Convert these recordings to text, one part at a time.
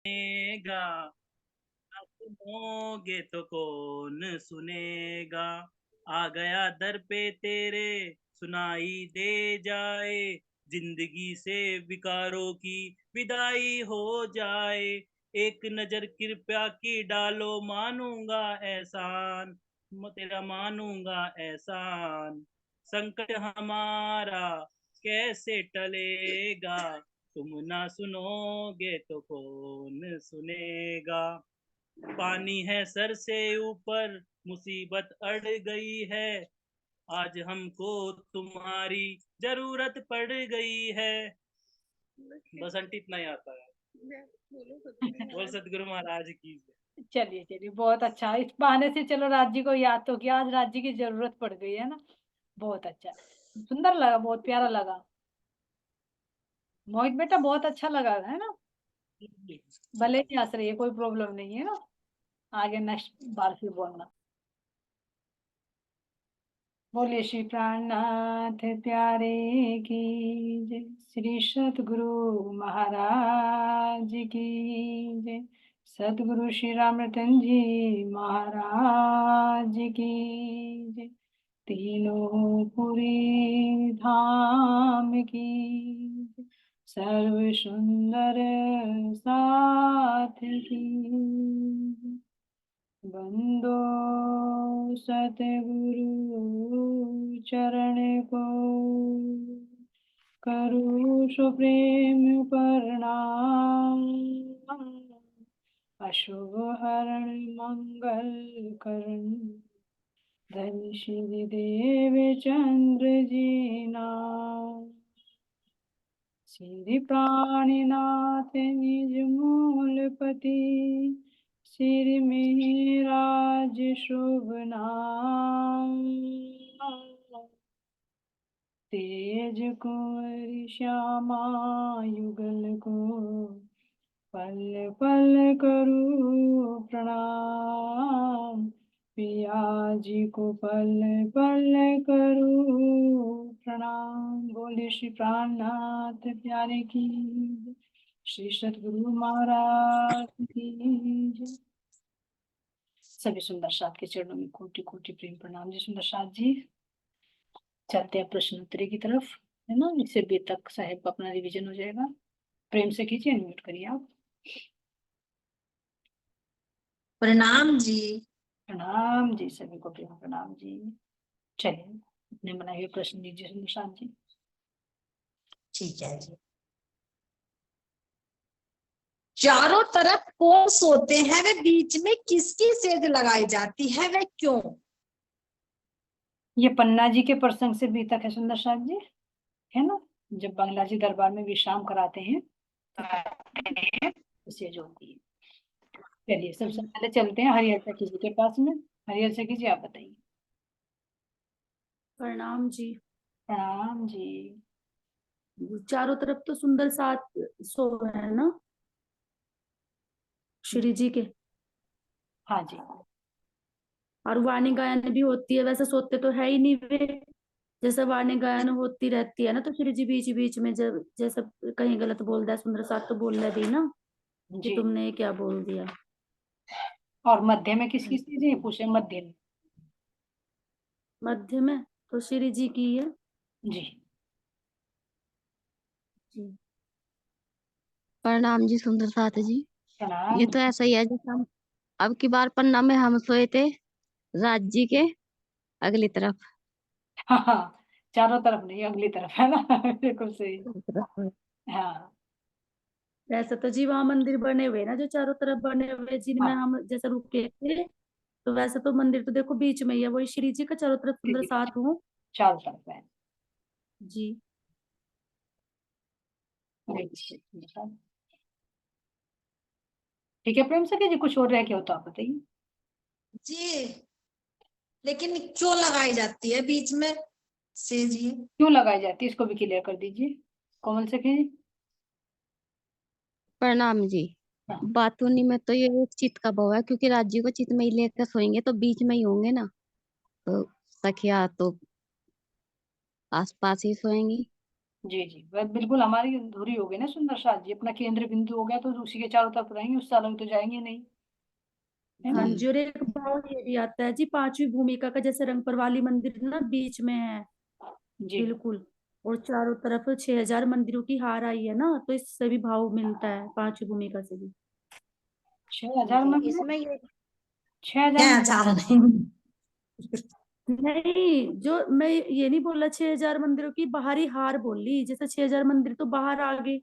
सुनेगा, ना सुनोगे तो कौन सुनेगा। आ गया दर पे तेरे, सुनाई दे जाए, जिंदगी से विकारों की विदाई हो जाए। एक नजर कृपया की डालो, मानूंगा एहसान, तेरा मानूंगा एहसान। संकट हमारा कैसे टलेगा, तुम ना सुनोगे तो कौन सुनेगा। पानी है सर से ऊपर, मुसीबत अड़ गई है, आज हमको तुम्हारी जरूरत पड़ गई है। बस आंटी इतना ही आता है। बोल सतगुरु महाराज की जय। चलिए चलिए, बहुत अच्छा। इस बहाने से चलो राज जी को याद तो किया, आज राज जी की जरूरत पड़ गई है ना। बहुत अच्छा, सुंदर लगा, बहुत प्यारा लगा। मोहित बेटा बहुत अच्छा लगा है ना। भले ही हंस रही है, कोई प्रॉब्लम नहीं है ना। आगे नेक्स्ट बार फिर बोलना। बोलिए श्री प्राणनाथ प्यारे की जय, श्री सतगुरु महाराज की जय, सतगुरु श्री रामरतन जी महाराज की जय, तीनों पुरी धाम की जय, सर्व सुंदर साथ की जय। बंदो सतगुरु चरण को, करूँ सुप्रेम प्रणाम। अशुभ हरण मंगल करण, धन श्री देव चंद्र जी नाम। श्री प्राणीनाथ निज मूलपति, श्री मेहराज शुभ नाम। तेज कुंवर श्यामा युगल को, पल पल करूं प्रणाम। पिया जी को पल पल करूं प्रणाम। बोले श्री प्राणनाथ प्यारे की, श्री सतगुरु महाराज की जय। सभी सुंदर साथ के चरणों में कोटि कोटि प्रेम प्रणाम जी। सुंदर साथ जी, चलते हैं प्रश्न उत्तरी की तरफ, है ना। इससे बी तक साहेब का अपना रिवीजन हो जाएगा। प्रेम से कीजिए, अनम्यूट करिए आप। प्रणाम जी। प्रणाम जी, सभी को प्रेम प्रणाम जी। चलिए, अपने बनाए हुए प्रश्न लीजिए निशांत जी। ठीक है जी। चारों तरफ कौन सोते हैं, वे बीच में किसकी सेज लगाई जाती है, वे क्यों? ये पन्ना जी के प्रसंग से बी तक है सुंदर साथ जी, है ना। जब बंगला जी दरबार में विश्राम कराते हैं तो सेज होती है। चलिए, सबसे पहले चलते हैं हरिहर सखी जी के पास में। हरिहर सखी जी, आप बताइए। प्रणाम जी। प्रणाम जी। चारों तरफ तो सुंदर साथ सो है ना श्री जी के, हाँ जी। और वाणी गायन भी होती है। वैसे सोते तो है ही नहीं वे, जैसे वाणी गायन होती रहती है ना, तो श्री जी बीच बीच में जब जैसे कहीं गलत बोल दिया सुंदर साथ तो बोल रहे भी ना कि जी, तुमने ये क्या बोल दिया। और मध्य में किसकी स्थिति है, पूछे मध्य में। मध्य में तो श्री जी की है जी। जी। प्रणाम जी सुंदर साथ जी। प्रणाम ये तो ऐसा ही है जैसे हम अब की बार पन्ना में हम सोए थे राज्य के अगली तरफ। हाँ हाँ, चारों तरफ नहीं, अगली तरफ, है ना। बिल्कुल सही। हाँ वैसे तो जी वहां मंदिर बने हुए ना, जो चारों तरफ बने हुए जिनमें हाँ, हम जैसे रुके थे, तो वैसे तो मंदिर तो देखो बीच में ही है, वही श्री जी का चारों तरफ सुंदर साथ हूँ चारों तरफ है। जी। ठीक है प्रेम सखी जी, कुछ और रह गया हो तो आप बताइए। जी, लेकिन क्यों लगाई जाती है बीच में से जी? क्यों लगाई जाती है, इसको भी क्लियर कर दीजिए कोमल सखी जी। प्रणाम जी। हाँ, बातूनी में तो ये एक चित का भाव है, क्योंकि राज्य को चित में ही लेकर सोएंगे तो बीच में ही होंगे ना, तो सखिया तो आसपास ही सोएंगी। जी जी, बिल्कुल हमारी धुरी हो गई ना सुंदर साथ जी, अपना केंद्र बिंदु हो गया तो उसी के चारों तरफ रहेंगे, उससे अलग तो जाएंगे नहीं, है हाँ ना। जी, और एक भाव ये भी आता है जी, पांचवी भूमिका का, जैसे रंगपर वाली मंदिर ना बीच में है, जी बिल्कुल, और चारों तरफ 6000 मंदिरों की हार आई है ना, तो इससे भी भाव मिलता है पांचवी भूमिका से भी। 6000 जी, मंदिर, इसमें ये 6000 क्या मंदिर। चार नहीं। नहीं, जो मैं ये नहीं बोला 6000 मंदिरों की, बाहरी हार बोली, जैसे 6000 मंदिर तो बाहर आ गए,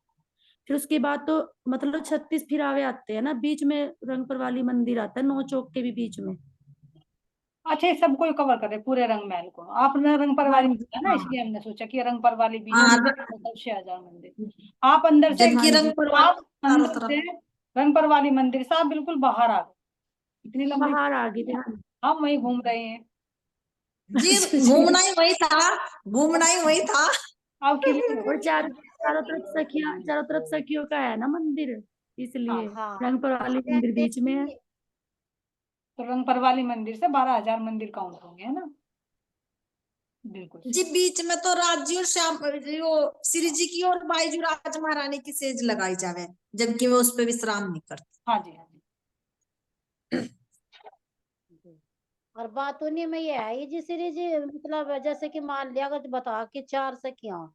फिर उसके बाद तो मतलब 36 फिरावे आते हैं ना, बीच में रंगपर वाली मंदिर आता है, 9 चौक के भी बीच में। अच्छा, ये सबको ही कवर करे पूरे रंग महल को, आपने रंग पर हाँ वाली जी, है ना, हाँ इसलिए हमने सोचा कि रंग पर वाली बीच हाँ, में, मतलब 6000 मंदिर। आप अंदर से, जबकि हाँ रंग जी, परवान आप चारों अंदर से तरफ। रंग पर वाली मंदिर से आप बिल्कुल बाहर आ गए, इतनी लंबी, बाहर आ गए थे, हाँ हम वहीं घूम रहे हैं। जी जी। घूमना ही वही था, घूमना ही वही था। आप किले में हो और गए। चारों तरफ सखियों का है ना मंदिर, हाँ, इसलिए हाँ, रंगपर वाली मंदिर बीच में है। तो रंग पर वाली मंदिर से 12000 मंदिर काउंट होंगे, है ना, बिल्कुल जी सही। बीच में तो राज्य और श्याम वो श्री जी की और बाईजू राज महारानी की सेज लगाई जावे, जबकि वो उस पे विश्राम नहीं करती। हाँ जी, हाँ जी। जी। और बात उन्हीं में ये है, ये जिस जी मतलब जैसे कि मान लिया अगर बता कि 4 सखियां,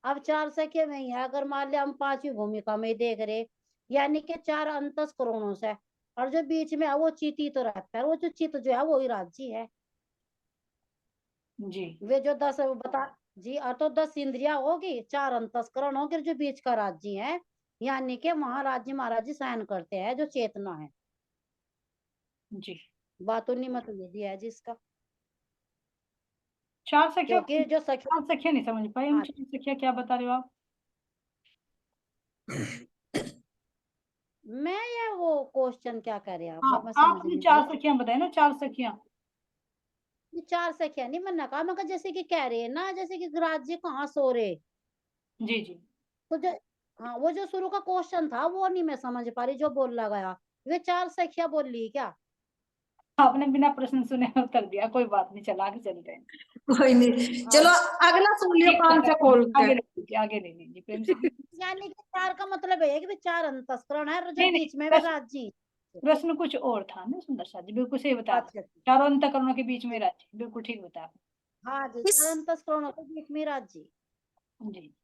अब 4 सखियों में ही है, अगर मान लिया हम पांचवी भूमिका में ही देख रहे, यानी कि 4 अंतस्करणों से, और जो बीच में है वो चीती तो रहता है, वो जो चित जो है वो ही राज्य है। जी वे जो 10 बता जी, और तो 10 इंद्रियां होगी, 4 अंतस्करण होगी, जो बीच का राज्य है, यानी कि वहां राज्य महाराज शयन करते हैं, जो चेतना है। जी। बात उन्हीं में तो ये दिया है जिसका, चार सखिया, क्योंकि जो सखी, चार सखिया नहीं समझ पाई हम, हाँ, चार सखिया क्या बता रहे हो आप। मैं ये वो क्वेश्चन क्या कर रहे हैं आप, हाँ, वो मैं समझ आपने नहीं चार पाई। सखियां बताए ना, चार सखियां। ये 4 सखियां नहीं, मैंने कहा, मगर जैसे कि कह रहे हैं ना, जैसे कि राज्य कहाँ सो रहे, जी जी। तो जो, हाँ, वो जो शुरू का क्वेश्चन था वो नहीं मैं समझ पा रही, जो बोला गया, वे 4 सखियां बोल ली क्या? आपने बिना प्रश्न सुने उत्तर दिया, कोई बात नहीं, चला आगे चलते हैं। कोई नहीं, हाँ, चलो अगला सुन लियो ठीक कान है, से खोल के। आगे ले लीजिए, आगे ले लीजिए प्रेम से। यानी कि 4 का मतलब है कि वे 4 अंतस्करण है, और जो नहीं नहीं, बीच में वे प्रश्न, राज्य। प्रश्न कुछ और था ना सुंदर सा जी, बिल्कुल सही बताया आपने। अच्छा, चारों अंतःकरणों के बीच में राज्य, बिल्कुल ठीक बताया आपने। हाँ जी, इस 4 अंतस्करणों के बीच में राज्य। जी।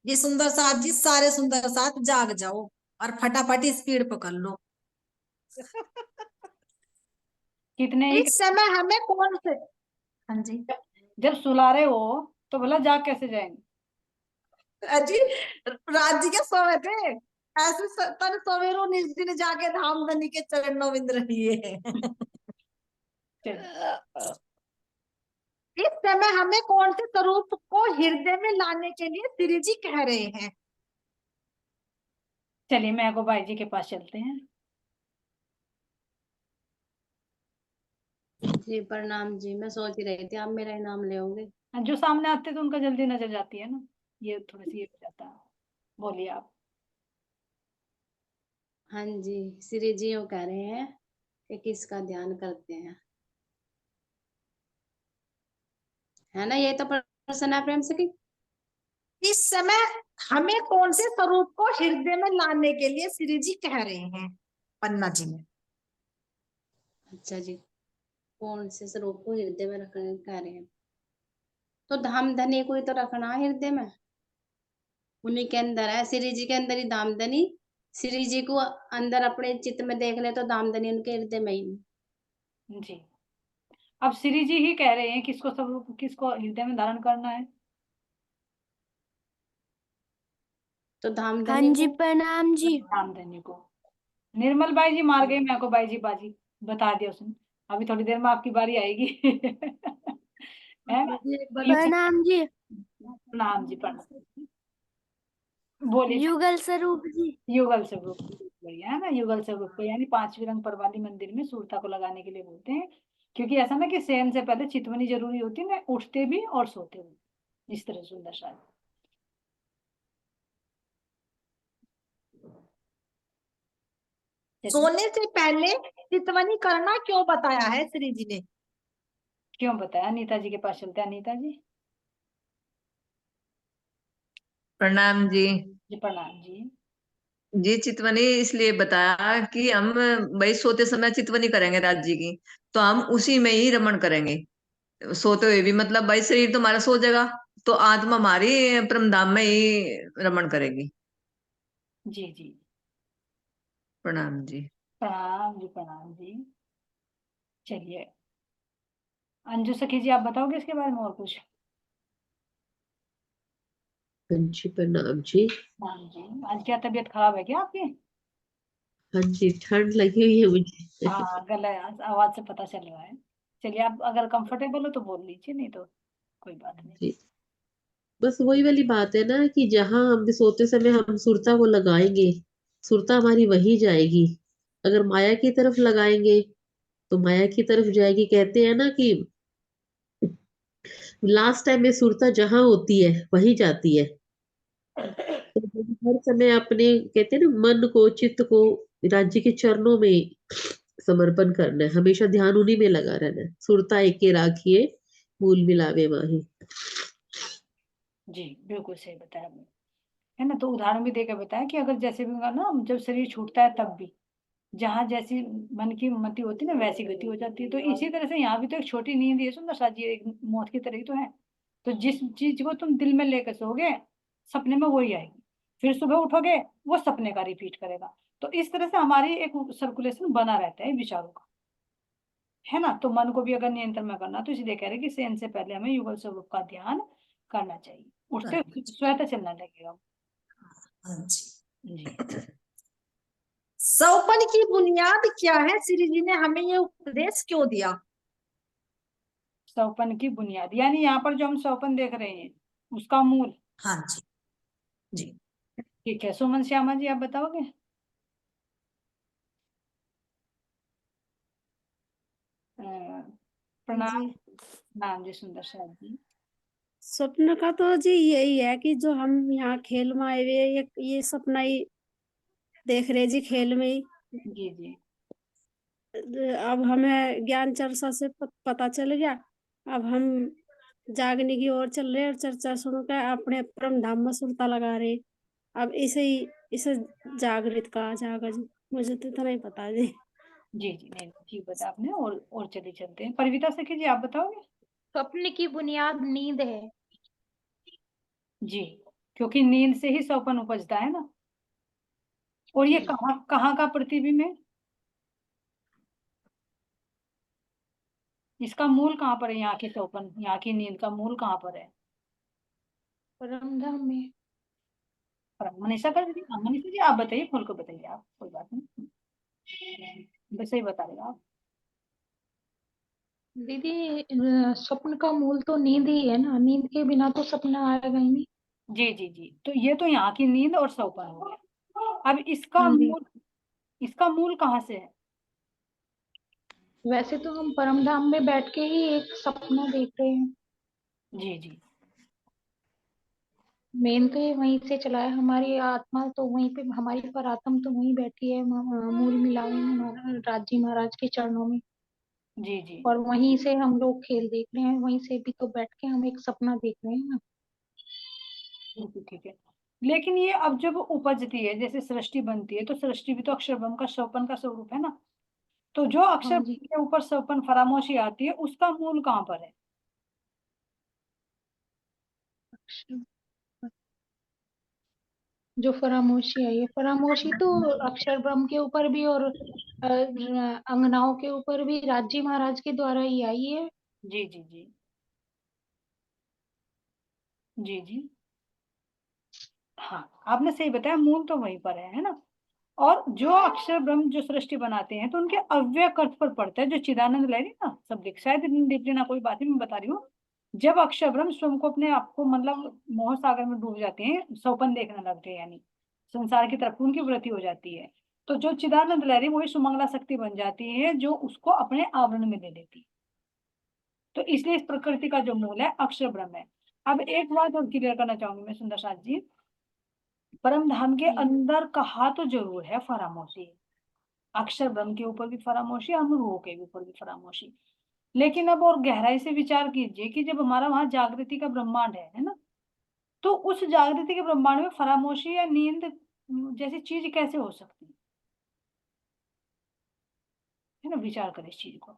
ये सुंदर साथ जी, सारे सुंदर साथ जाग जाओ और फटाफट स्पीड पकड़ लो। कितने ही, इस समय हमें कौन से, हाँ जी जब सुला रहे हो तो भला जाग कैसे जाएंगे। अजी, राज्य के सोए थे, ऐसे तन सवेरो निज दिन जाके धाम धनी के चरणों विंद रहिए। चलिए, इस समय हमें कौन से स्वरूप को हृदय में लाने के लिए श्री जी कह रहे हैं। चलिए मैं भाई जी के पास चलते हैं। जी प्रणाम जी, मैं सोच ही रही थी आप मेरा इनाम ले होंगे। जो सामने आते तो उनका जल्दी नजर जाती है ना, ये थोड़ी सी ये हो जाता है। बोलिए आप। हाँ जी, श्री जी यूँ कह रहे हैं कि किसका ध्यान करते हैं, है ना, ये तो प्रश्न है प्रेम से की। इस समय हमें कौन से स्वरूप को हृदय में लाने के लिए श्री जी कह रहे हैं, पन्ना जी में। अच्छा जी, कौन से स्वरूप को हृदय में रखने कह रहे हैं, तो धाम धनी को ही तो रखना है हृदय में, उन्हीं के अंदर है, श्री जी के अंदर ही धाम धनी। श्री जी को अंदर अपने चित्त में देख ले तो धाम धनी उनके हृदय में ही। जी, अब श्री जी ही कह रहे हैं किसको, सब किसको हृदय में धारण करना है। तो धाम हाँ धनी जी, को। प्रणाम जी। रामधनी को। निर्मल बाई जी मार गई मैं को, बाई जी बाजी बता दिया उसने। अभी थोड़ी देर में आपकी बारी आएगी। है ना। जी, एक बार प्रणाम जी। प्रणाम जी, प्रणाम। बोलिए। युगल स्वरूप जी। युगल स्वरूप, बढ़िया है ना, युगल स्वरूप को यानी पांचवी रंग परवाली मंदिर में सूरता को लगाने के लिए बोलते हैं, क्योंकि ऐसा ना कि शयन से पहले चितवनी जरूरी होती है ना, उठते भी और सोते भी, इस तरह सुंदर सा। सोने से पहले चितवनी करना क्यों बताया है श्री जी ने। क्यों बताया, अनीता जी के पास चलते हैं, अनीता जी। प्रणाम जी। जी प्रणाम जी। जी चितवनी इसलिए बताया कि हम भाई सोते समय चितवनी करेंगे रात जी की, तो हम उसी में ही रमण करेंगे। सोते हुए भी मतलब भाई शरीर तो हमारा सो जाएगा, तो आत्मा हमारी परमधाम में ही रमण करेगी। जी जी प्रणाम जी। प्रणाम जी। प्रणाम जी। चलिए अंजू सखी जी, आप बताओगे इसके बारे में और कुछ? हाँ जी प्रणाम जी। हाँ जी, आज क्या तबीयत खराब है क्या आपकी? हाँ जी ठंड लगी हुई है मुझे। हाँ, गला आवाज से पता चल रहा है। चलिए, आप अगर कंफर्टेबल हो तो बोल लीजिए, नहीं तो कोई बात नहीं। जी बस वही वाली बात है ना कि जहां हम भी सोते समय हम सुरता को लगाएंगे, सुरता हमारी वही जाएगी। अगर माया की तरफ लगाएंगे तो माया की तरफ जाएगी। कहते हैं ना कि लास्ट टाइम में सुरता जहां होती है वही जाती है। तो हर समय अपने कहते हैं ना मन को चित्त को राज्य के चरणों में समर्पण करना है। हमेशा ध्यान उन्हीं में लगा रहना है। सुरता एके राखिए मूल मिलावे माही। जी बिल्कुल सही बताया आपने, है ना। तो उदाहरण भी देकर बताया कि अगर जैसे भी होगा ना, जब शरीर छूटता है तब भी जहाँ जैसी मन की मति होती है ना, वैसी गति हो जाती है। तो इसी तरह से यहाँ भी तो एक छोटी नींद ये सुंदर सा जी, एक मौत की तरह ही तो है। तो जिस चीज को तुम दिल में लेकर सोओगे, सपने में वही आएगी। फिर सुबह उठोगे, वो सपने का रिपीट करेगा। तो इस तरह से हमारी एक सर्कुलेशन बना रहता है विचारों का, है ना। तो मन को भी अगर नियंत्रण में करना, तो इसलिए कह रहे हैं कि शयन से पहले हमें युगल स्वरूप का ध्यान करना चाहिए। उठते स्वतः चलना लगेगा। हाँ जी। जी सौपन की बुनियाद क्या है? श्री जी ने हमें ये उपदेश क्यों दिया? सौपन की बुनियाद यानी यहाँ पर जो हम सौपन देख रहे हैं उसका मूल। हाँ जी। जी ठीक है, सुमन श्यामा जी, आप बताओगे? अ, प्रणाम। जी नाम जी सुंदर शाह जी। स्वप्न का तो जी यही है कि जो हम यहाँ खेल में आए हुए हैं, ये सपना ही देख रहे जी, खेल में ही। जी जी अब हमें ज्ञान चर्चा से पता चल गया। अब हम जागने की ओर चल रहे हैं और चर्चा सुनकर अपने परम धाम में सुरता लगा रहे हैं। अब इसे जागृत कहा जाएगा जी। मुझे तो इतना ही पता जी। जी जी नहीं ठीक बताया आपने। और चलिए चलते हैं, परिविता सखी जी, आप बताओगे? स्वप्न की बुनियाद नींद है। जी, क्योंकि नींद से ही सौपन उपजता है ना। और ये कहाँ कहाँ का प्रतिबिंब है? इसका मूल कहाँ पर है? यहाँ की सौपन, यहाँ की नींद का मूल कहाँ पर है? परमधाम में। मनीषा कर दीजिए। हाँ, मनीषा जी आप बताइए, खोल कर बताइए आप, कोई बात नहीं, बस सही बता रहे आप। दीदी स्वप्न का मूल तो नींद ही है ना, नींद के बिना तो सपना आएगा ही नहीं। जी जी जी, तो ये तो यहाँ की नींद और सौपन हो गया। अब इसका हाँ जी, मूल, इसका मूल कहाँ से है? वैसे तो हम परमधाम में बैठ के ही एक सपना देख रहे हैं। जी जी मेन तो ये वहीं से चला है। हमारी आत्मा तो वहीं पे, हमारी पर आत्मा तो वहीं बैठी है मूल मिलावे में, राजी महाराज के चरणों में। जी जी और वहीं से हम लोग खेल देख रहे हैं, वहीं से भी तो बैठ के हम एक सपना देख रहे हैं ना। बिल्कुल ठीक है। लेकिन ये अब जब उपजती है, जैसे सृष्टि बनती है, तो सृष्टि भी तो अक्षर ब्रह्म का सौपन का स्वरूप है ना। तो जो अक्षर हाँ जी, ब्रह्म के ऊपर सौपन फरामोशी आती है, उसका मूल कहाँ पर है? जो फरामोशी आई है, फरामोशी तो अक्षर ब्रह्म के ऊपर भी और अंगनाओं के ऊपर भी राजी महाराज के द्वारा ही आई है। जी जी जी जी जी हाँ, आपने सही बताया, मूल तो वहीं पर है ना। और जो अक्षर ब्रह्म जो सृष्टि बनाते हैं, तो उनके अव्यक्त अर्थ पर पड़ता है, जो चिदानंद लहरी ना सब लिख, शायद देख लेना, कोई बात नहीं, मैं बता रही हूँ। जब अक्षर ब्रह्म स्वयं को अपने आप को मतलब मोह सागर में डूब जाते हैं, सौपन देखने लगते हैं, यानी संसार की तरफ उनकी वृत्ति हो जाती है, तो जो चिदानंद लहरी वही सुमंगला शक्ति बन जाती है, जो उसको अपने आवरण में ले लेती है। तो इसलिए इस प्रकृति का जो मूल है अक्षर ब्रह्म है। अब एक बात और क्लियर करना चाहूंगी मैं सुंदर साथ जी, परम धाम के अंदर कहा तो जरूर है फरामोशी, अक्षर ब्रह्म के ऊपर भी फरामोशी, अनुभवों के ऊपर भी फरामोशी। लेकिन अब और गहराई से विचार कीजिए कि जब हमारा वहां जागृति का ब्रह्मांड है ना, तो उस जागृति के ब्रह्मांड में फरामोशी या नींद जैसी चीज कैसे हो सकती है ना, विचार करें इस चीज को।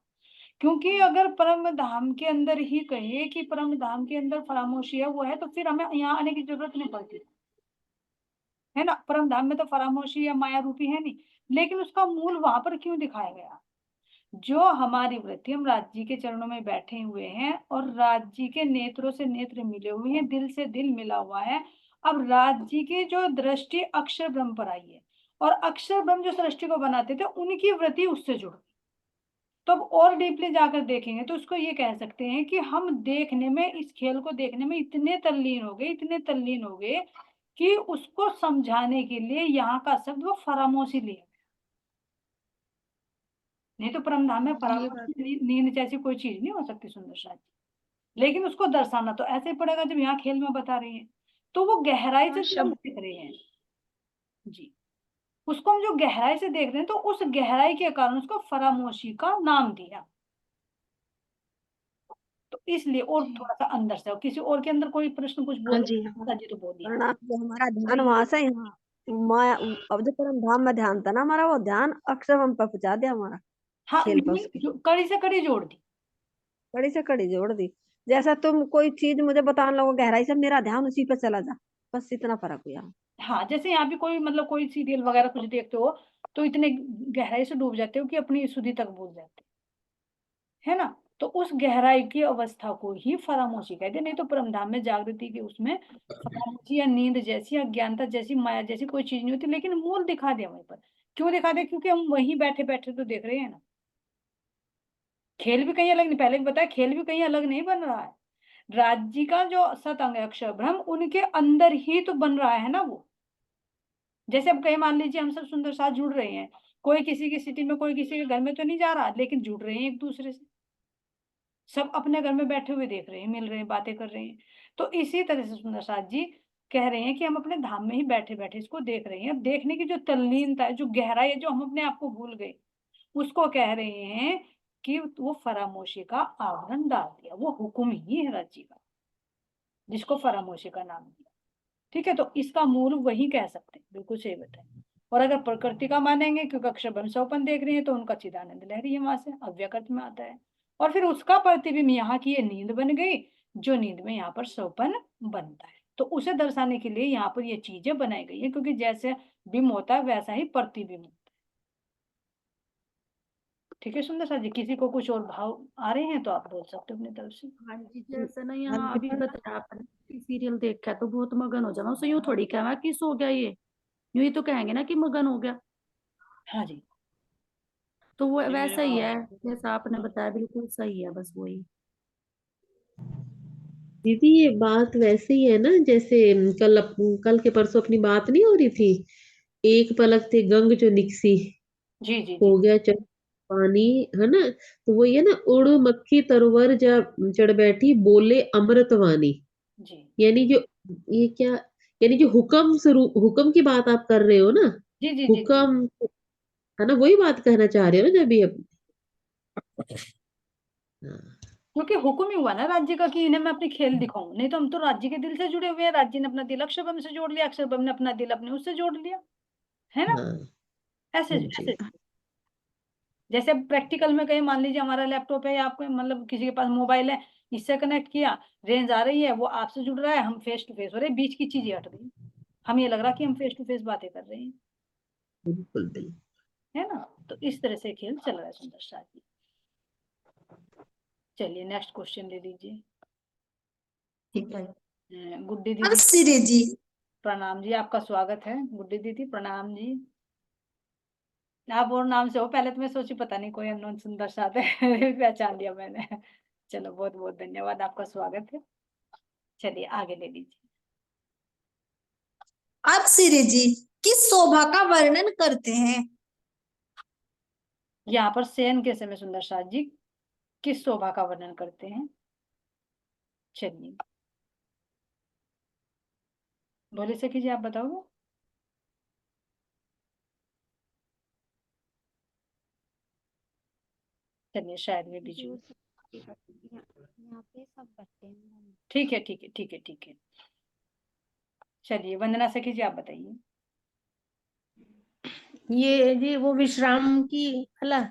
क्योंकि अगर परम धाम के अंदर ही कहे कि परम धाम के अंदर फरामोशी है वो है, तो फिर हमें यहाँ आने की जरूरत नहीं पड़ती, है ना। परम धाम में तो फरामोशी या माया रूपी है नहीं, लेकिन उसका मूल वहां पर क्यों दिखाया गया? जो हमारी वृत्ति, हम राज जी के चरणों में बैठे हुए हैं और राज जी के नेत्रों से नेत्र मिले हुए हैं, दिल से दिल मिला हुआ है। अब राज जी की जो दृष्टि अक्षर ब्रह्म पर आई है, और अक्षर ब्रह्म जो सृष्टि को बनाते थे उनकी वृत्ति उससे जुड़ गई। तो अब और डीपली जाकर देखेंगे तो उसको ये कह सकते हैं कि हम देखने में, इस खेल को देखने में इतने तल्लीन हो गए, इतने तल्लीन हो गए कि उसको समझाने के लिए यहाँ का शब्द वो फरामोशी लिया। नहीं तो परम धाम में फरामोशी नींद जैसी कोई चीज नहीं हो सकती सुंदर शाह जी। लेकिन उसको दर्शाना तो ऐसे ही पड़ेगा जब यहाँ खेल में बता रही है, तो वो गहराई से जो हम देख रहे हैं जी, उसको हम जो गहराई से देख रहे हैं, तो उस गहराई के कारण उसको फरामोशी का नाम दिया। तो इसलिए और थोड़ा सा अंदर से, किसी और के अंदर कोई प्रश्न कुछ बोल जी रहे जी तो बोलिए। प्रणाम। जो हमारा ध्यान वहां से यहाँ माया, अब जो परम धाम में ध्यान था ना हमारा, वो ध्यान अक्षरम पर पहुंचा दिया हमारा, हाँ, खेल पर उसके कड़ी से कड़ी जोड़ दी, कड़ी से कड़ी जोड़ दी। जैसा तुम कोई चीज मुझे बताने लगो गहराई से, मेरा ध्यान उसी पे चला जा, बस इतना फर्क हुआ। हाँ। जैसे यहाँ भी कोई मतलब कोई सीरियल वगैरह कुछ देखते हो तो इतने गहराई से डूब जाते हो कि अपनी सुधि तक भूल जाते, है ना। तो उस गहराई की अवस्था को ही फरामोशी कहते हैं। नहीं तो परमधाम में जागृति के उसमें फरामोशी या नींद जैसी, अज्ञानता जैसी, माया जैसी कोई चीज नहीं होती। लेकिन मूल दिखा दिया वहीं पर। क्यों दिखा दिया? क्योंकि हम वहीं बैठे बैठे तो देख रहे हैं ना। खेल भी कहीं अलग नहीं, पहले भी बताया, खेल भी कहीं अलग नहीं बन रहा है। राज्य का जो सतअंग है अक्षर ब्रह्म, उनके अंदर ही तो बन रहा है ना वो। जैसे अब कहीं मान लीजिए हम सब सुंदर साथ जुड़ रहे हैं, कोई किसी की सिटी में, कोई किसी के घर में तो नहीं जा रहा, लेकिन जुड़ रहे हैं एक दूसरे से। सब अपने घर में बैठे हुए देख रहे हैं, मिल रहे हैं, बातें कर रहे हैं। तो इसी तरह से सुंदर साथ जी कह रहे हैं कि हम अपने धाम में ही बैठे बैठे इसको देख रहे हैं। अब देखने की जो तल्लीनता है, जो गहराई है, जो हम अपने आप को भूल गए, उसको कह रहे हैं कि वो फरामोशी का आवरण डाल दिया। वो हुक्म ही है राज्य का, जिसको फरामोशी का नाम दिया। ठीक है, तो इसका मूल वही कह सकते हैं, बिल्कुल सही बताए। और अगर प्रकृति का मानेंगे, क्योंकि अक्षर ब्रह्म स्वपन देख रही है, तो उनका चिदानंद लहरी है, वहां से अव्यकृत में आता है। और फिर उसका प्रतिबिंब यहाँ की ये नींद बन गई, जो नींद में यहाँ पर स्वपन बनता है। तो उसे दर्शाने के लिए यहाँ पर ये चीजें बनाई गई है, क्योंकि जैसे बिंब होता है वैसा ही प्रतिबिंब होता है। ठीक है सुंदर सर जी, किसी को कुछ और भाव आ रहे हैं तो आप बोल सकते हो अपनी तरफ से। हाँ जी, जैसे ना यहाँ अभी बताया आपने, सीरियल देखा तो बहुत मगन हो जाना, उसे यूं थोड़ी कहना कि सो गया ये, यूं ही तो कहेंगे ना कि मगन हो गया। हाँ जी, तो वो वैसा ही है जैसा आपने बताया, बिल्कुल सही है, बस वही। दीदी ये बात वैसे ही है ना, जैसे कल के परसों अपनी बात नहीं हो रही थी, एक पलक थे गंग जो निकसी, जी जी हो जी गया चढ़ पानी, है ना। तो वो ये ना, उड़ मक्खी तरवर जा चढ़ बैठी, बोले अमृतवाणी। जी यानी जो ये क्या, यानी जो हुक्म स्वरूप, हुक्म की बात आप कर रहे हो ना, जी जी जी जी। हुक्म, है ना, वही बात कहना चाह रहे हो ना जब ये हाँ। क्योंकि हुक्म ही हुआ ना राज्य का कि इन्हें मैं अपनी खेल दिखाऊं। नहीं तो हम तो राज्य के दिल से जुड़े हुए हैं, राज्य ने अपना दिल अक्षरबम से जोड़ लिया, अक्षरबम ने अपना दिल अपने उससे जोड़ लिया, है ना। हाँ ऐसे जी ऐसे जैसे प्रैक्टिकल में कहीं मान लीजिए हमारा लैपटॉप है, या आपको मतलब किसी के पास मोबाइल है, इससे कनेक्ट किया, रेंज आ रही है, वो आपसे जुड़ रहा है, हम फेस टू फेस हो रहे हैं, बीच की चीजें हट गई, हम ये लग रहा कि हम फेस टू फेस बातें कर रहे हैं, बिल्कुल बिल्कुल। है ना। तो इस तरह से खेल चल रहा है सुंदर शाह जी। चलिए नेक्स्ट क्वेश्चन ले लीजिए। ठीक है। गुड्डी अब दीदी, सिरी जी, प्रणाम जी, आपका स्वागत है। गुड्डी दीदी प्रणाम जी। आप और नाम से हो, पहले तो मैं सोची पता नहीं कोई अननोन सुंदर साथ है पहचान लिया मैंने। चलो बहुत बहुत धन्यवाद, आपका स्वागत है। चलिए आगे ले लीजिए। अब सिरी जी किस शोभा का वर्णन करते हैं? यहाँ पर शयन के समय सुंदर साथ जी किस शोभा का वर्णन करते हैं? चलिए बोले सखी जी, आप बताओगे? चलिए शायद में बिजी हूँ। यहाँ पे सब करते हैं। ठीक है ठीक है ठीक है ठीक है। चलिए वंदना सखी जी आप बताइए। ये जी वो विश्राम की अला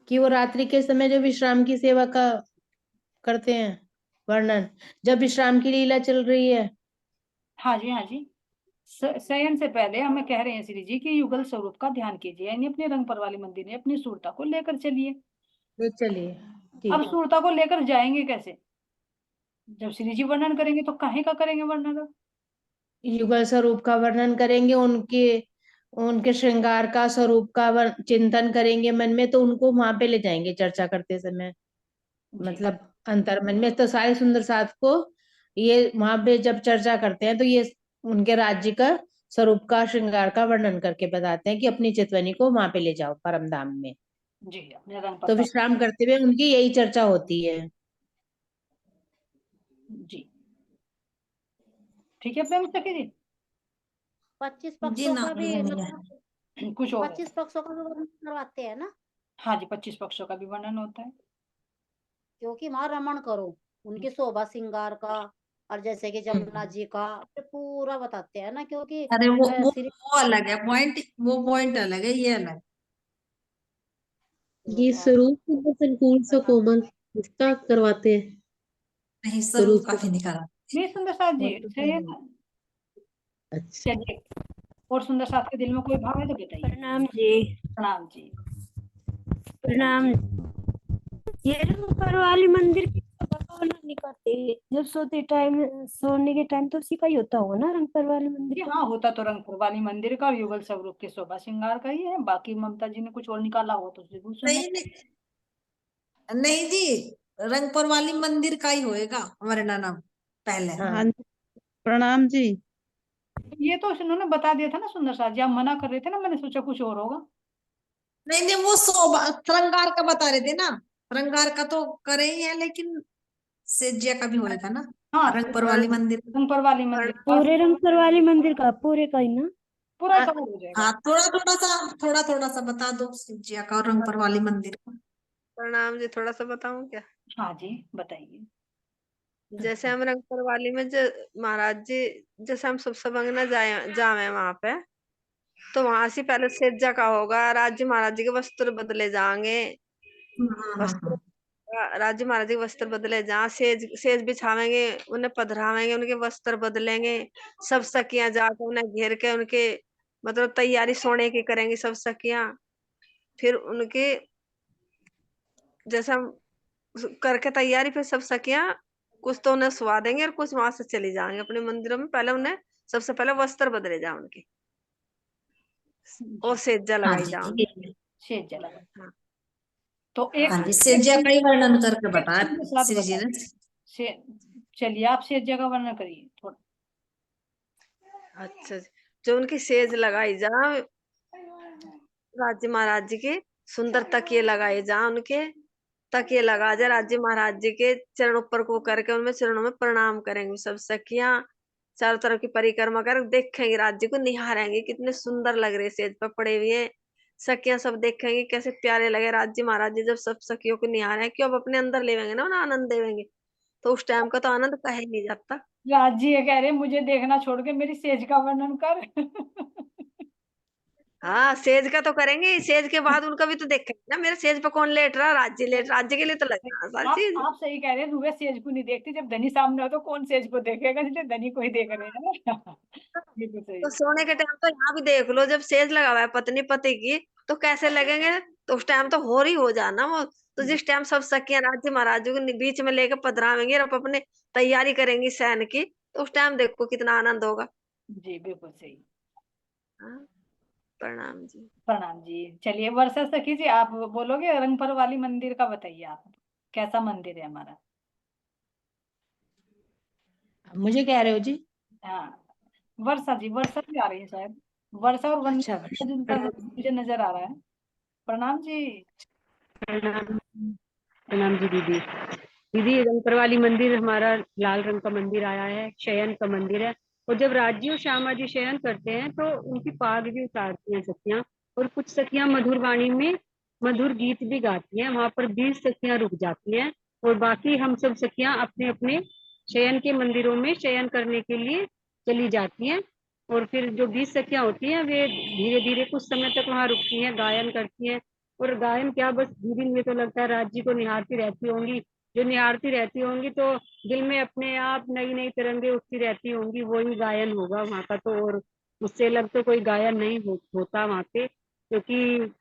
कि वो रात्रि के समय जो विश्राम की सेवा का करते हैं वर्णन, जब विश्राम की लीला चल रही है। हाँ जी हाँ जी। शयन से पहले हमें कह रहे हैं श्री जी कि युगल स्वरूप का ध्यान कीजिए, यानी अपने रंगपर वाली मंदिर में अपनी सूरता को लेकर चलिए। तो चलिए ठीक अब है। सूरता को लेकर जाएंगे कैसे? जब श्री जी वर्णन करेंगे तो काहे का करेंगे वर्णन? युगल स्वरूप का वर्णन करेंगे, उनके उनके श्रृंगार का स्वरूप का चिंतन करेंगे मन में, तो उनको वहां पे ले जाएंगे चर्चा करते समय। मतलब अंतर मन में तो सारे सुंदर साथ को ये वहां पे जब चर्चा करते हैं तो ये उनके राज्य का स्वरूप का श्रृंगार का वर्णन करके बताते हैं कि अपनी चितवनी को वहां पे ले जाओ परम धाम में। जी अपने रंग तो विश्राम करते हुए उनकी यही चर्चा होती है। जी ठीक है प्रेम सखी जी। 25 जी पक्षों ना का भी भैया। मतलब कुछ और 25 पक्षों का भी वर्णन करवाते हैं ना, हाँ जी 25 पक्षों का भी वर्णन होता है। क्योंकि वहां रमण करो उनके शोभा श्रृंगार का, और जैसे कि जमुना जी का ये पूरा बताते हैं ना, क्योंकि अरे वो श्री अलग है पॉइंट, वो पॉइंट अलग है, ये अलग। ये स्वरूप सुंदर संकुल सो कोमल इसका करवाते हैं। नहीं स्वरूप स्वरूप काफी नहीं करा। नहीं सुंदर साथ जी सही है ना। अच्छा चलिए और सुंदर साथ के दिल में कोई भाव है तो बताइए। प्रणाम जी। प्रणाम जी। प्रणाम। ये रंगपर वाली मंदिर की वर्णन नहीं करते, जब सोते टाइम सोने के टाइम तो उसी का ही होता होगा ना रंगपर वाली मंदिर का। हाँ होता तो रंगपुर वाली मंदिर का और युगल स्वरूप के शोभा श्रृंगार का ही है, बाकी ममता जी ने कुछ और निकाला हो तो जरूर सुनो। नहीं नहीं नहीं जी, रंगपुर वाली मंदिर का ही होएगा वर्णन पहले। हाँ प्रणाम जी। ये तो उन्होंने बता दिया था ना सुंदर साथ जी, आप मना कर रहे थे ना, मैंने सोचा कुछ और होगा। नहीं नहीं वो शोभा श्रृंगार का बता रहे थे ना, श्रृंगार का तो करे ही है, लेकिन सेज्या का भी होएगा ना। हाँ रंगपुर वाली मंदिर। रंगपुर वाली मंदिर पूरे रंगपर वाली मंदिर का पूरे का ही ना। पूरा कवर हो जाएगा। हाँ थोड़ा सा बता दो सेज्या का और रंगपुर वाली मंदिर का। प्रणाम जी, थोड़ा सा बताऊं क्या? हाँ जी बताइए। जैसे हम रंगपुर वाली में महाराज जी, जैसे हम सब सबंग ना जावे वहां पे, तो वहां से पहले सेज्जा का होगा, राज्य महाराज जी के वस्त्र बदले जाएंगे। वस्त्र राज्य महाराज जी के वस्त्र बदले जहाँ सेज सेज बिछावेंगे, उन्हें पधरावेंगे, उनके वस्त्र बदलेंगे। सब सखियां जाकर उन्हें घेर के उनके मतलब तैयारी सोने की करेंगी सब सखियां। फिर उनके जैसा करके तैयारी, फिर सब सखियां कुछ तो उन्हें सुवा देंगे और कुछ वहां से चली जाएंगे अपने मंदिरों में। पहले उन्हें सबसे पहले वस्त्र बदले जाओ उनके, और सेज्जा हाँ लगाई जी जाओ। सेज जला। हाँ तो एक हाँ जी सेज्या का ही वर्णन करके बता साथ श्री जी ने। चलिए आप सेज्या का वर्णन करिए थोड़ा। अच्छा जी। जो उनकी सेज लगाई जा, राज्य महाराज जी के सुंदर तकिए लगाए जा, उनके तकिए लगा जा, राज्य महाराज जी के चरणों पर को करके उनमें चरणों में प्रणाम करेंगे सब सखियां। चारों तरफ की परिक्रमा कर देखेंगे, राज्य को निहारेंगे, कितने सुंदर लग रहे सेज पर पड़े हुए। सखियां सब देखेंगे कैसे प्यारे लगे राज्य महाराज जी, जब सब सखियों को निहारे, क्यों अब अपने अंदर लेवेंगे ना, उन्हें आनंद देवेंगे, तो उस टाइम का तो आनंद कहे नहीं जाता। राज जी ये कह रहे मुझे देखना छोड़ के मेरी सेज का वर्णन कर। हाँ सेज का तो करेंगे, सेज के बाद उनका भी तो देखेंगे ना, मेरे सेज पे कौन लेट रहा, राज्य लेट, राज्य के लिए तो लग रहा सारी चीज। आप सही कह रहे हैं, रुए सेज को नहीं देखती, जब धनी सामने हो तो कौन सेज को देखेगा, इसलिए धनी को ही देख रहे हैं ना। ये तो सही। तो सोने के टाइम तो यहाँ भी देख लो, जब सेज लगा हुआ है पत्नी पति की, तो कैसे लगेंगे, तो उस टाइम तो हो ही हो जाना वो। तो जिस टाइम सब सखियां राज्य महाराजों को बीच में लेकर पधरावेंगे और अपने तैयारी करेंगी सैन की, तो उस टाइम देखो कितना आनंद होगा। जी बिल्कुल सही। हाँ, प्रणाम जी। प्रणाम जी। चलिए वर्षा सखी जी आप बोलोगे रंगपर वाली मंदिर का, बताइए आप कैसा मंदिर है हमारा। मुझे कह रहे हो जी? हाँ वर्षा जी, वर्षा भी आ रही है शायद, वर्षा और अच्छा वंदना जिनका मुझे नजर आ रहा है। प्रणाम जी। प्रणाम। प्रणाम जी दीदी। दीदी रंगपर वाली मंदिर हमारा लाल रंग का मंदिर आया है, शयन का मंदिर है। और जब राज्य और श्यामा जी शयन करते हैं तो उनकी पाग भी उतारती हैं सखियां, और कुछ सखियां मधुर वाणी में मधुर गीत भी गाती हैं। वहां पर 20 सखियां रुक जाती हैं और बाकी हम सब सखियां अपने अपने शयन के मंदिरों में शयन करने के लिए चली जाती हैं। और फिर जो 20 सखियां होती हैं वे धीरे धीरे कुछ समय तक वहां रुकती हैं, गायन करती हैं। और गायन क्या, बस दीदी मुझे तो लगता है राज्य को निहारती रहती होंगी। जो निहारती रहती होंगी तो दिल में अपने आप नई नई तरंगे उठती रहती होंगी, वही गायन होगा वहां का तो। और उससे अलग तो कोई गायन नहीं होता वहां पे, क्योंकि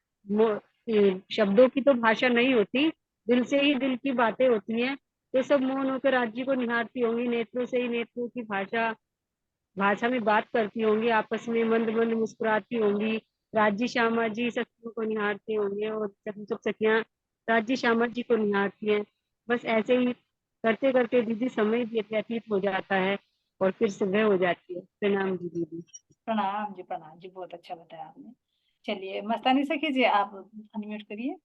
शब्दों की तो भाषा नहीं होती, दिल से ही दिल की बातें होती हैं। ये सब मौन होकर राज्य को निहारती होंगी, नेत्रों से ही नेत्रों की भाषा में बात करती होंगी, आपस में मंद मंद मुस्कुराती होंगी। राज्य श्यामा जी सखियों को निहारते होंगे और सब सखियां राज्य श्यामा जी को निहारती हैं। बस ऐसे ही करते करते दीदी समय व्यतीत हो जाता है और फिर सुबह हो जाती है। प्रणाम जी दीदी। प्रणाम जी, प्रणाम जी, बहुत अच्छा बताया आपने। चलिए मस्तानी सखी जी, आप अनम्यूट करिए।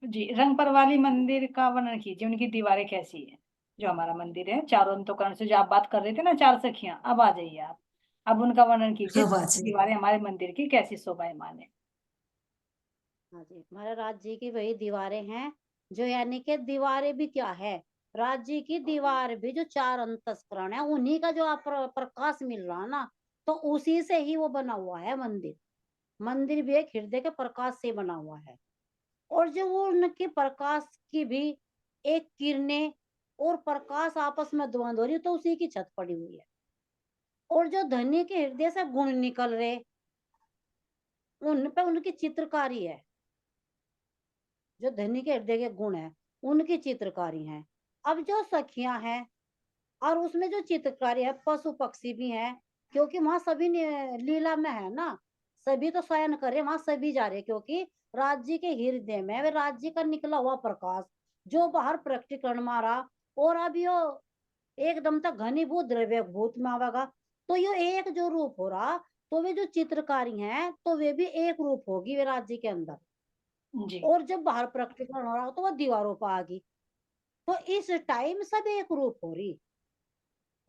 जी, रंग परवाली मंदिर का वर्णन कीजिए, उनकी दीवारें कैसी है। जो हमारा मंदिर है चारों अंतःकरण से, जो आप बात कर रहे थे ना 4 सखियां, अब आ जाइए आप, अब उनका वर्णन कीजिए। अब आ जाइए। दीवारें हमारे मंदिर की कैसी शोभायमान है। हाँ जी, हमारे राज्य की वही दीवारें हैं, जो यानी कि दीवारें भी क्या है, राज्य की दीवार भी जो 4 अंतस्करण है उन्हीं का जो आप प्रकाश मिल रहा ना, तो उसी से ही वो बना हुआ है मंदिर। मंदिर भी एक हृदय के प्रकाश से बना हुआ है। और जो वो उनके प्रकाश की भी एक किरणें और प्रकाश आपस में द्वंद हो रही है, तो उसी की छत पड़ी हुई है। और जो धनी के हृदय से गुण निकल रहे, उन पे उनकी चित्रकारी है। जो धनी के हृदय के गुण है उनकी चित्रकारी है। अब जो सखियां हैं और उसमें जो चित्रकारी है, पशु पक्षी भी हैं, क्योंकि वहां सभी लीला में है ना, सभी तो शयन करे, वहां सभी जा रहे, क्योंकि राज्य के हृदय में वे राज्य का निकला हुआ प्रकाश जो बाहर प्रकटीकरण मारा। और अब यो एकदम तक घनीभूत द्रव्य भूत में आवेगा, तो यो एक जो रूप हो रहा, तो वे जो चित्रकारी हैं तो वे भी एक रूप होगी वे राज्य के अंदर। जी। और जब बाहर प्रकटीकरण हो रहा तो वह दीवारों पर आ गई, तो इस टाइम सब एक रूप हो रही।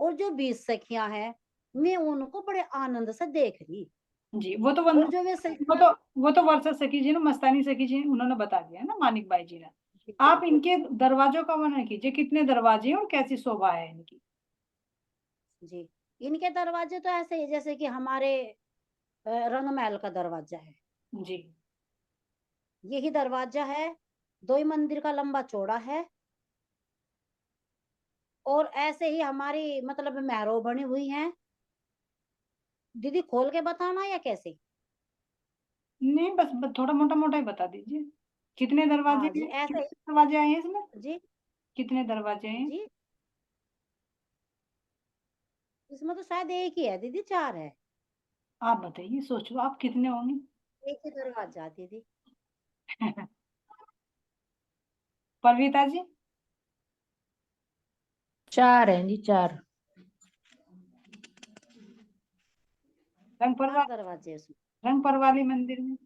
और जो 20 सखियां हैं मैं उनको बड़े आनंद से देख रही। जी, वो तो और जो वे वो तो वर्षा सखी जी ने, मस्तानी सखी जी उन्होंने बता दिया ना, मानिक बाई जी ने। आप इनके दरवाजों का वर्णन कीजिए, कितने दरवाजे हैं और कैसी शोभा है इनकी। जी, इनके दरवाजे तो ऐसे ही जैसे कि हमारे रंग महल का दरवाजा है जी। यही दरवाजा है, 2 ही मंदिर का लंबा चौड़ा है। और ऐसे ही हमारी मतलब महरो बनी हुई हैं। दीदी खोल के बताना या कैसे? नहीं, बस थोड़ा मोटा मोटा ही बता दीजिए। कितने दरवाजे हाँ जी, हैं, ऐसे कितने ही दरवाजे आए हैं इसमें, जी। कितने दरवाजे हैं। जी, इसमें तो शायद एक ही है दीदी, 4 है। आप बताइए, सोचो आप कितने होंगे। एक ही दरवाजा दीदी। परवीता जी। 4 हैं जी, 4। रंग 4 परवाली, दरवाजे उसमें। रंग परवाली मंदिर में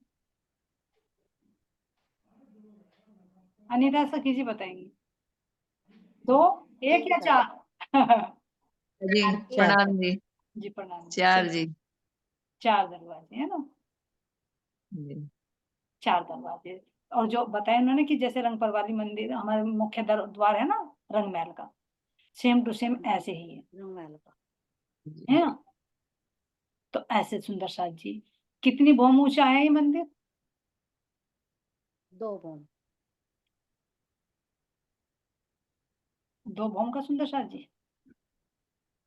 अनिता सखी जी बताएंगी। 2, 1 या 4। जी प्रणाम जी। जी प्रणाम। 4 जी। 4 दरवाजे है ना, जी। 4 दरवाजे। और जो बताया उन्होंने कि जैसे रंग परवाली मंदिर हमारे मुख्य द्वार है ना रंग महल का, सेम टू सेम ऐसे ही है रंग महल का है ना। तो ऐसे सुंदर साज जी, कितनी भौम ऊंचा है ये मंदिर। 2 भवन। 2 भौम का सुंदर साज जी।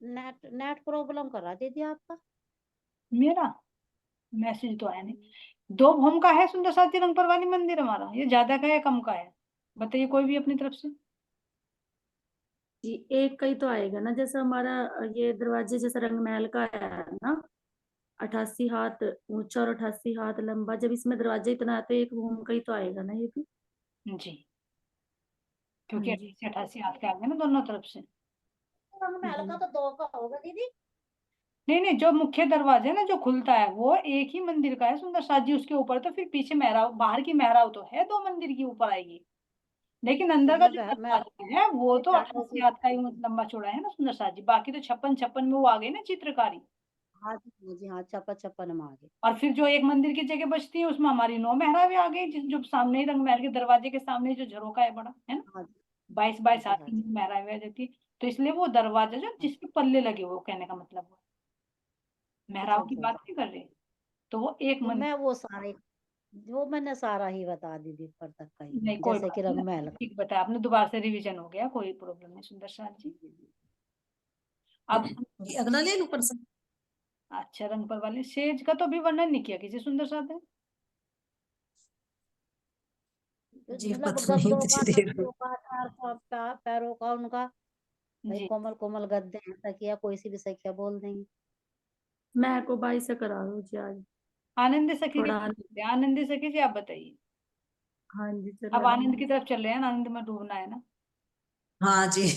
नेट नेट प्रॉब्लम कर रहा दीदी आपका। मेरा मैसेज तो आया नहीं। 2 भौम का है सुंदर साज जी रंग परवाली मंदिर हमारा, ये ज्यादा का है कम का है, बताइए कोई भी अपनी तरफ से। जी एक का ही तो आएगा ना, जैसा हमारा ये दरवाजे जैसा रंग महल का है ना, 88 हाथ ऊंचा और 88 हाथ लंबा। जब इसमें दरवाजे इतना है तो एक भूम का ही तो आएगा ना ये भी। जी, क्योंकि हाँ जी। 88 हाथ के आगे ना दोनों तरफ से। रंग महल का तो 2 का होगा दीदी। नहीं नहीं, जो मुख्य दरवाजा है ना जो खुलता है वो एक ही मंदिर का है सुंदर साज जी, उसके ऊपर तो फिर पीछे मेहराब, बाहर की मेहराब तो है 2 मंदिर की ऊपर आएगी, लेकिन अंदर का जो मैं दरवाजा है वो तो 88 हाथ का ही लंबा चौड़ा है ना सुंदर साज जी। बाकी तो 56 में वो आ गई ना चित्रकारी। हाँ जी, हाँ 56 में आ गए। और फिर जो एक मंदिर की जगह बचती है उसमें हमारी 9 मेहराबें आ गई, जो सामने ही रंग महल के दरवाजे के सामने जो झरोका है बड़ा है ना। हाँ 22 जी हाथ हाँ की जी मेहराबें देती, तो इसलिए वो दरवाजा जो जिसपे पल्ले लगे हुए, कहने का मतलब वो अच्छा मेहराब की अच्छा बात अच्छा। नहीं कर रहे, तो वो एक तो मंदिर। मैं वो सारे वो मैंने सारा ही बता दी थी पर तक का ही, नहीं कोई जैसे बात कि नहीं, रंग महल ठीक बताया आपने, दोबारा से रिवीजन हो गया, कोई प्रॉब्लम नहीं सुंदर साथ जी। अब ये अगला ले लूं प्रश्न? अच्छा, रंगपल वाले सेज का तो अभी वर्णन नहीं किया किसी सुंदर साथ ने। जी मतलब पता नहीं, गद्दों का, मुझे देख लो। तकियों का, चार पैरों का उनका, भाई जी कोमल कोमल गद्दे हैं, तकिया कोई सी भी तकिया बोल देंगे। मैं को बाई से करा दो जी आज, आनंदी सखी की थोड़ा। बात करते हैं। आनंदी सखी जी आप बताइए, हाँ जी अब चलो आनंद रंग। की तरफ चल रहे हैं ना, आनंद में डूबना है ना। हाँ जी।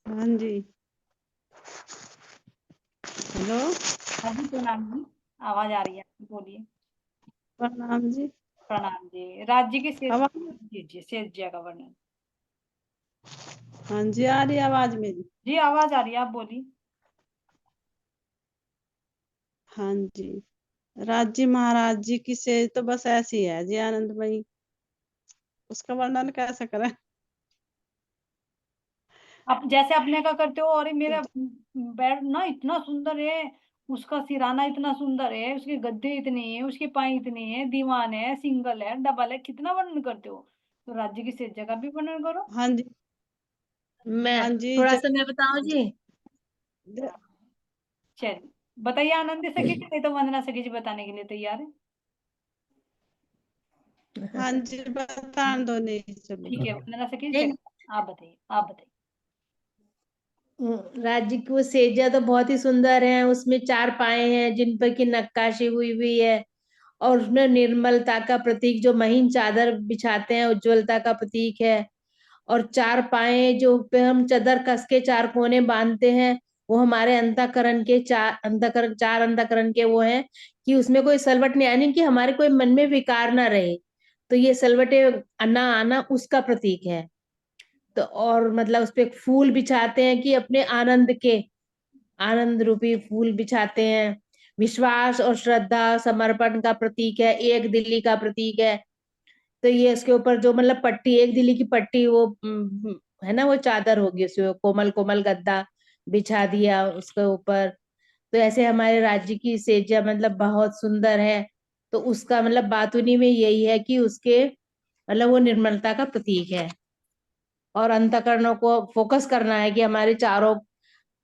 हाँ जी। हेलो। हाँ जी प्रणाम जी, आवाज आ रही है आपकी, बोलिए। प्रणाम जी। प्रणाम जी। राज्य की सेज आवाज। दीजिए, सेज जय का वर्णन। हाँ जी, आ रही है आवाज मेरी? जी आवाज आ रही है, आप बोलिए। हाँ जी। राज्य महाराज जी की सेज तो बस ऐसी है जी, आनंदमयी। उसका वर्णन कैसे करें? आप जैसे अपने का करते हो, अरे मेरा बेड ना इतना सुंदर है, उसका सिराना इतना सुंदर है, उसके गद्दे इतने हैं, उसके पाए इतने हैं, दीवान है, सिंगल है, डबल है, कितना वर्णन करते हो। तो राज्य की सेज जगह भी वर्णन करो। हाँ जी। मैं हाँ जी थोड़ा सा मैं बताऊं जी। चलिए बताइए, आनंदी सखी जी, नहीं तो वंदना सखी जी बताने के लिए तैयार है। हाँ जी, बता दो नहीं चलो। ठीक है, वंदना सखी जी नहीं, आप बताइए, आप बताइए। राज्य की वो सेजा तो बहुत ही सुंदर है, उसमें 4 पाए हैं जिन पर की नक्काशी हुई हुई है, और उसमें निर्मलता का प्रतीक जो महीन चादर बिछाते हैं, उज्ज्वलता का प्रतीक है। और 4 पाए जो पे हम चादर कस के 4 कोने बांधते हैं, वो हमारे अंतःकरण के 4 अंतःकरण के वो हैं कि उसमें कोई सलवट नहीं आनी, कि हमारे कोई मन में विकार ना रहे। तो ये सलवटे ना आना उसका प्रतीक है। तो और मतलब उस पे एक फूल बिछाते हैं कि अपने आनंद रूपी फूल बिछाते हैं। विश्वास और श्रद्धा समर्पण का प्रतीक है, एक दिल्ली का प्रतीक है। तो ये इसके ऊपर जो मतलब पट्टी, एक दिल्ली की पट्टी, वो है ना, वो चादर होगी, उसमें कोमल कोमल गद्दा बिछा दिया उसके ऊपर। तो ऐसे हमारे राज्य की सेजा मतलब बहुत सुंदर है। तो उसका मतलब बात उन्हीं में यही है कि उसके मतलब वो निर्मलता का प्रतीक है, और अंतःकरणों को फोकस करना है कि हमारे चारों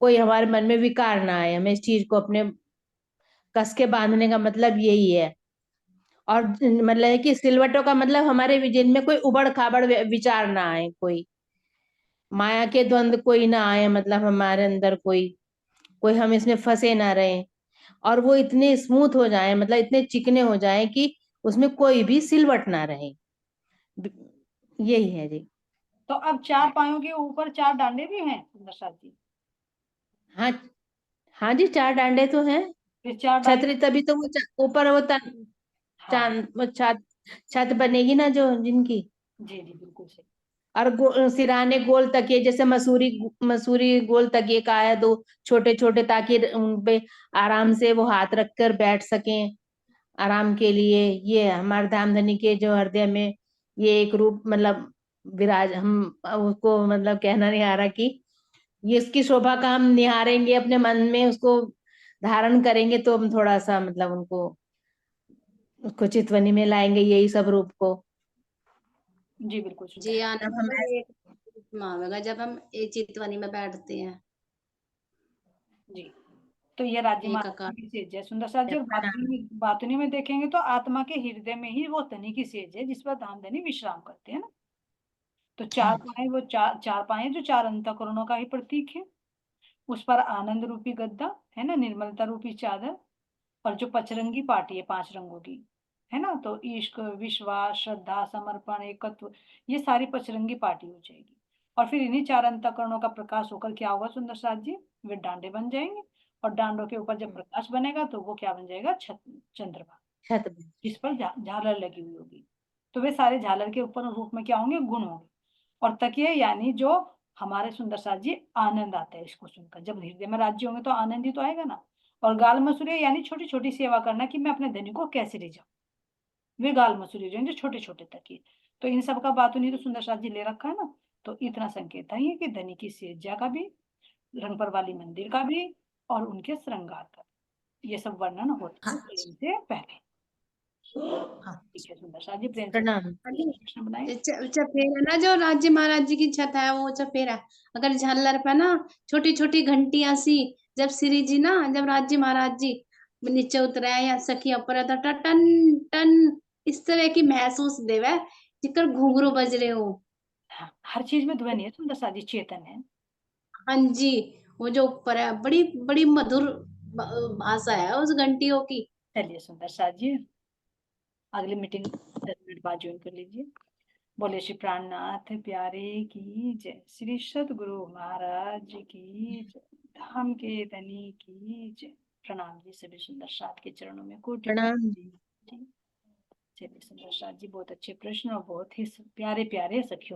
कोई हमारे मन में विकार ना आए, हमें इस चीज को अपने कस के बांधने का मतलब यही है। और मतलब है कि सिलवटों का मतलब हमारे विजन में कोई उबड़ खाबड़ विचार ना आए, कोई माया के द्वंद कोई ना आए, मतलब हमारे अंदर कोई कोई हम इसमें फंसे ना रहे, और वो इतने स्मूथ हो जाए, मतलब इतने चिकने हो जाए कि उसमें कोई भी सिलवट ना रहे। यही है जी। तो अब 4 पायों के ऊपर 4 डांडे भी हैं सुंदर साथ जी। हाँ, हाँ जी 4 डांडे तो हैं। फिर 4 डांडे। छतरी तभी तो वो ऊपर वो हाँ वो छत छत बनेगी ना जो जिनकी। जी जी बिल्कुल सही। और सिराने गोल तकिए, जैसे मसूरी मसूरी गोल तकिए का है, 2 छोटे छोटे, ताकि उनपे आराम से वो हाथ रखकर बैठ सकें आराम के लिए। ये हमारे धामधनी के जो हृदय में ये एक रूप मतलब विराज, हम उसको मतलब कहना नहीं आ रहा कि ये इसकी शोभा का हम निहारेंगे अपने मन में, उसको धारण करेंगे तो हम थोड़ा सा मतलब उनको उसको चितवनी में लाएंगे, यही सब रूप को। जी बिल्कुल सुंदर। जी तब आनंद हम में एक आवेगा जब हम एक चितवनी में बैठते हैं, जी तो ये राज्य एक महाराज आकार। की सेज है सुंदर साथ जी। और बातुनी में देखेंगे तो आत्मा के हृदय में ही वो धनी की सेज है, जिस पर धामधनी विश्राम करते हैं ना। तो 4 पाए, वो 4 पाए जो 4 अंतःकरणों का ही प्रतीक है। उस पर आनंद रूपी गद्दा है ना, निर्मलता रूपी चादर, और जो पचरंगी पाटी है 5 रंगों की, है ना, तो इश्क, विश्वास, श्रद्धा, समर्पण, एकत्व, ये सारी पचरंगी पाटी हो जाएगी। और फिर इन्हीं 4 अंतःकरणों का प्रकाश होकर क्या होगा सुंदर साथ जी, वे डांडे बन जाएंगे। और डांडों के ऊपर जब प्रकाश बनेगा तो वो क्या बन जाएगा, चंद्रमा, छत जिस पर झालर लगी हुई होगी। तो वे सारे झालर के ऊपर रूप में क्या होंगे, गुण होंगे। और तकिए यानी जो हमारे सुंदर साथ जी, आनंद आता है इसको सुनकर, जब हृदय में राज्य होंगे तो आनंद ही तो आएगा ना। और गाल मसूरे यानी छोटी छोटी सेवा करना, कि मैं अपने धनी को कैसे ले जाऊं, वे गाल मसूरे जो छोटे छोटे तकिए। तो इन सब का बातों नहीं तो सुंदर साथ जी ले रखा है ना, तो इतना संकेत है कि धनी की सेजा का भी, रंगपर वाली मंदिर का भी, और उनके श्रृंगार का, ये सब वर्णन होता है प्रेम से पहले। हाँ ठीक है सुंदर साथ जी, प्रेम से प्रणाम। प्रश्न बनाए। चफेरा ना, जो राज्य महाराज जी की छत है वो चफेरा, अगर झालर पे ना छोटी छोटी घंटियां सी, जब श्री जी ना, जब राज्य महाराज जी नीचे उतरे या सखिया ऊपर तो टन टन इस तरह की महसूस देवे, जिकर घुंघरू बज रहे हो। हाँ, हर चीज में ध्वनि है सुंदर साथ जी, चेतन है। हाँ जी, वो जो ऊपर है बड़ी बड़ी मधुर भाषा है उस घंटियों की। चलिए सुंदर साथ जी, अगली मीटिंग 10 मिनट बाद ज्वाइन कर लीजिए। बोले श्री प्राणनाथ प्यारे की जय, श्री सतगुरु महाराज जी की जय, धाम के धनी की जय। प्रणाम जी सभी सुंदर साथ के चरणों में कोटि प्रणाम जी। चलिए सुंदर साथ जी, बहुत अच्छे प्रश्न और बहुत ही प्यारे प्यारे सखियों